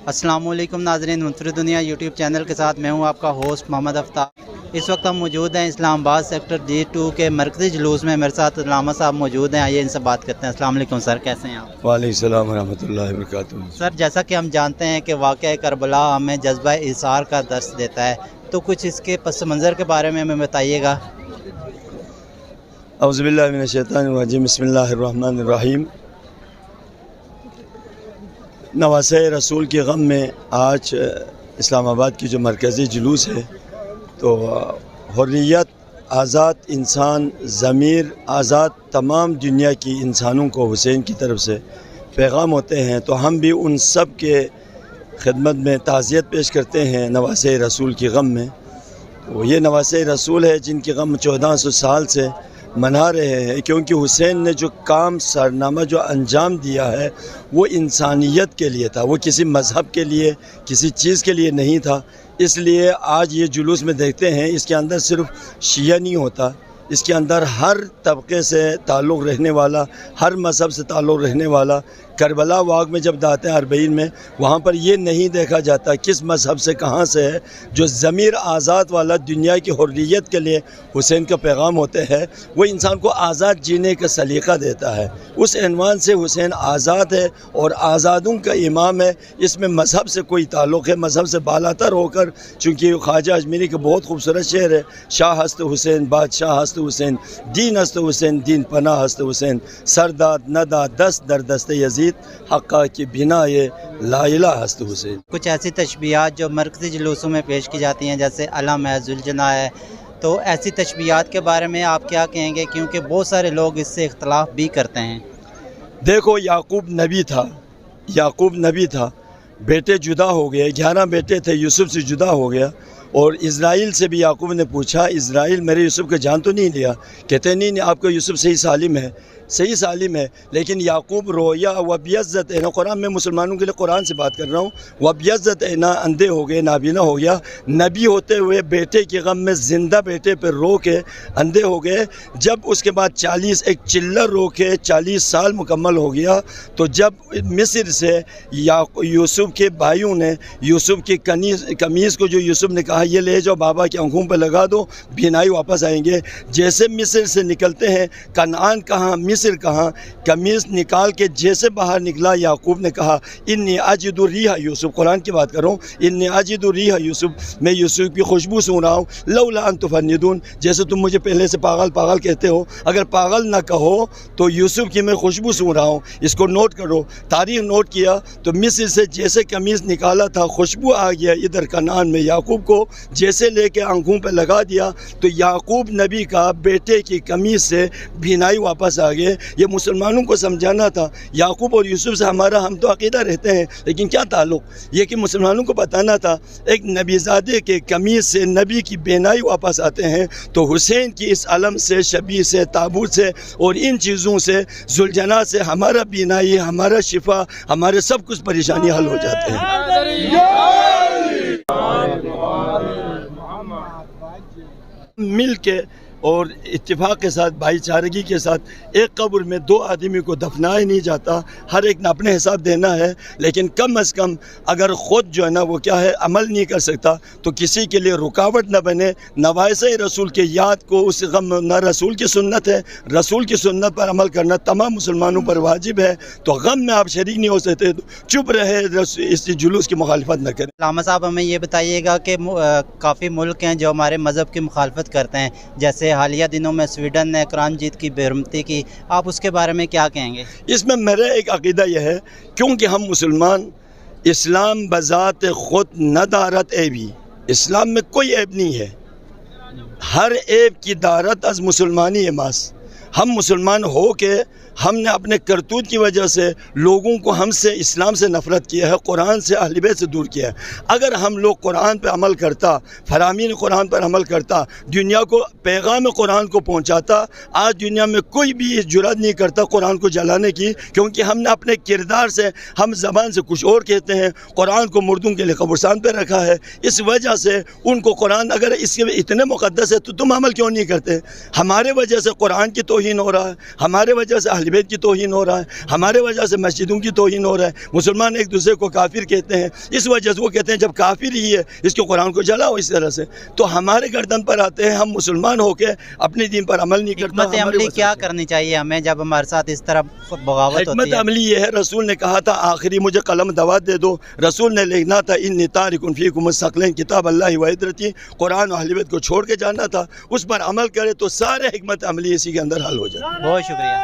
अस्सलाम वालेकुम नाज़रीन, मुनफरिद दुनिया यूट्यूब चैनल के साथ मैं हूं आपका होस्ट मोहम्मद आफ्ताब। इस वक्त हम मौजूद हैं इस्लामाबाद सेक्टर G2 के मरकज़ी जुलूस में। मेरे साथ अल्लामा साहब मौजूद हैं, आइए इनसे बात करते हैं। अस्सलाम वालेकुम सर, कैसे हैं आप? वालेकुम सलाम व रहमतुल्लाहि व बरकातुहू। सर, जैसा कि हम जानते हैं कि वाक़या करबला हमें जज्बा इज़हार का दर्स देता है, तो कुछ इसके पस मंज़र के बारे में हमें बताइएगा। औज़ु बिल्लाहि मिनश शैतानिर रजीम, बिस्मिल्लाहिर रहमानिर रहीम। नवासे रसूल के गम में आज इस्लामाबाद की जो मरकज़ी जुलूस है, तो हुर्रियत, आज़ाद इंसान, ज़मीर आज़ाद तमाम दुनिया की इंसानों को हुसैन की तरफ से पैगाम होते हैं। तो हम भी उन सब के खिदमत में ताज़ियत पेश करते हैं नवासे रसूल के गम में। तो ये नवासे रसूल है जिनके गम 1400 साल से मना रहे हैं, क्योंकि हुसैन ने जो काम सरनामा जो अंजाम दिया है वो इंसानियत के लिए था, वो किसी मज़हब के लिए, किसी चीज़ के लिए नहीं था। इसलिए आज ये जुलूस में देखते हैं, इसके अंदर सिर्फ शिया नहीं होता, इसके अंदर हर तबके से ताल्लुक़ रहने वाला, हर मज़हब से ताल्लुक़ रहने वाला। करबला वाक़ में जब दाते अरबईन में, वहाँ पर ये नहीं देखा जाता किस मज़हब से कहाँ से है। जो ज़मीर आज़ाद वाला दुनिया की हुर्रियत के लिए हुसैन का पैगाम होते हैं, वो इंसान को आज़ाद जीने का सलीक़ा देता है। उस इन्वान से हुसैन आज़ाद है और आज़ादों का इमाम है। इसमें मज़हब से कोई ताल्लुक़ है, मज़हब से बालातर होकर, चूँकि ख्वाजा अजमेरी का बहुत खूबसूरत शेर है, शाह हस्त हुसैन, बादशाह हस्त हुसैन, दीन हस्त हुसैन, दीन पनाह हस्त हुसैन, सरदाद नदा दस्त दर दस्त यजीद, हक़्क़ा की बिना ये ला इलाहा हस्त हुसैन। कुछ ऐसी तशबीहात जो मरकज़ी जुलूसों में पेश की जाती हैं, जैसे अलम है, जुलजना है, तो ऐसी तशबीहात के बारे में आप क्या कहेंगे, क्योंकि बहुत सारे लोग इससे इख्तलाफ भी करते हैं। देखो, याकूब नबी था, याकूब नबी था, बेटे जुदा हो गए, 11 बेटे थे, यूसुफ से जुदा हो गया। और इज़राइल से भी याकूब ने पूछा, इज़राइल मेरे यूसुफ का जान तो नहीं लिया? कहते नहीं, आपका यूसुफ सही सालिम है, सही सालिम है। लेकिन याकूब रोया वबियज़्ज़त ना, कुरान में मुसलमानों के लिए कुरान से बात कर रहा हूँ, वबियज़्ज़त ना, अंधे हो गए, नाबीना हो गया। नबी होते हुए बेटे के गम में ज़िंदा बेटे पर रो के अंधे हो गए। जब उसके बाद 40 एक चिल्लर रो के 40 साल मुकम्मल हो गया, तो जब मिस्र से यूसुफ के भाइयों ने यूसुफ की कमीज़ को, जो यूसुफ ने कहा ये ले जाओ बाबा की आंखों पर लगा दो, बीनाई वापस आएंगे। जैसे मिस्र से निकलते हैं, कनान कहाँ, मिस्र कहाँ, कमीज़ निकाल के जैसे बाहर निकला, याकूब ने कहा इन्नी अजिदु रीहा यूसुफ, कुरान की बात कर रहा हूँ, इन्नी अजिदु रीहा यूसुफ, मैं यूसुफ की खुशबू सुन रहा हूँ। लौला अन तुफन्निदून, जैसे तुम मुझे पहले से पागल पागल कहते हो, अगर पागल ना कहो तो यूसुफ की मैं खुशबू सुन रहा हूँ। इसको नोट करो, तारीख नोट किया। तो मिस्र से जैसे कमीज़ निकाला था, खुशबू आ गया इधर कनान में, याकूब को जैसे लेके आंखों पे लगा दिया, तो याकूब नबी का बेटे की कमीज़ से भीनाई वापस आ गए। ये मुसलमानों को समझाना था। याकूब और यूसुफ से हमारा हम तो अकीदा रहते हैं, लेकिन क्या ताल्लुक़, ये कि मुसलमानों को बताना था एक नबीज़ादे के कमीज़ से नबी की बेनाई वापस आते हैं। तो हुसैन की इस अलम से, शबी से, ताबूत से और इन चीज़ों से, जुलजना से हमारा बीनाई, हमारा शिफा, हमारे सब कुछ परेशानी हल हो जाते हैं। मिल के और इत्तेफाक के साथ, भाईचारगी के साथ, एक कब्र में 2 आदमी को दफनाया नहीं जाता, हर एक ने अपने हिसाब देना है। लेकिन कम अज़ कम अगर ख़ुद जो है ना, वो क्या है, अमल नहीं कर सकता, तो किसी के लिए रुकावट न बने। नवासे रसूल के याद को उस गम न, रसूल की सुन्नत है, रसूल की सुन्नत पर अमल करना तमाम मुसलमानों पर वाजिब है। तो गम में आप शरीक नहीं हो सकते, चुप रहे, इस जुलूस की मुखालफत न करें। अल्लामा साहब, हमें ये बताइएगा कि काफ़ी मुल्क हैं जो हमारे मज़हब की मुखालफत करते हैं, जैसे हालिया दिनों में स्वीडन ने कुरान जीत की बेरुमती की, आप उसके बारे में क्या कहेंगे? इसमें मेरा एक अकीदा यह है, क्योंकि हम मुसलमान, इस्लाम बज़ात ख़ुद न दारत ऐबी, इस्लाम में कोई ऐब नहीं है, हर ऐब की दारत अज़ मुसलमानी मास। हम मुसलमान हो के हमने अपने करतूत की वजह से लोगों को हमसे, इस्लाम से नफ़रत किया है, कुरान से, अहले बैत से दूर किया है। अगर हम लोग कुरान पर अमल करता, फरामीन कुरान पर अमल करता, दुनिया को पैगाम कुरान को पहुँचाता, आज दुनिया में कोई भी इस जुर्रत नहीं करता कुरान को जलाने की, क्योंकि हमने अपने किरदार से, हम ज़बान से कुछ और कहते हैं, कुरान को मुर्दों के लिए कब्रिस्तान पर रखा है। इस वजह से उनको कुरान अगर इसके इतने मुक़द्दस है तो तुम अमल क्यों नहीं करते? हमारे वजह से कुरान की तौहीन हो रहा है, हमारे वजह से اہل بیت کی توہین ہو رہا ہے, ہمارے وجہ سے مسجدوں کی توہین ہو رہا ہے, مسلمان ایک دوسرے کو کافر کہتے ہیں, اس وجہ سے وہ کہتے ہیں جب کافر ہی ہے اس کے قرآن کو جلاؤ اس طرح سے, تو ہمارے گردن پر آتے ہیں, ہم مسلمان ہو کے اپنے دین پر عمل نہیں کرتے. حکمت عملی کیا کرنی چاہیے ہمیں جب ہمارے ساتھ اس طرح بغاوت ہوتی حکمت ہے؟ عملی یہ ہے, رسول نے کہا تھا آخری مجھے قلم دوات دے دو, رسول نے لکھنا تھا انی تارک فیکم الثقلین کتاب اللہ و عترتی, قرآن و اہل بیت کو چھوڑ کے جانا تھا, اس پر عمل کرے تو سارے حکمت عملی اسی کے اندر حل ہو جائے. بہت شکریہ.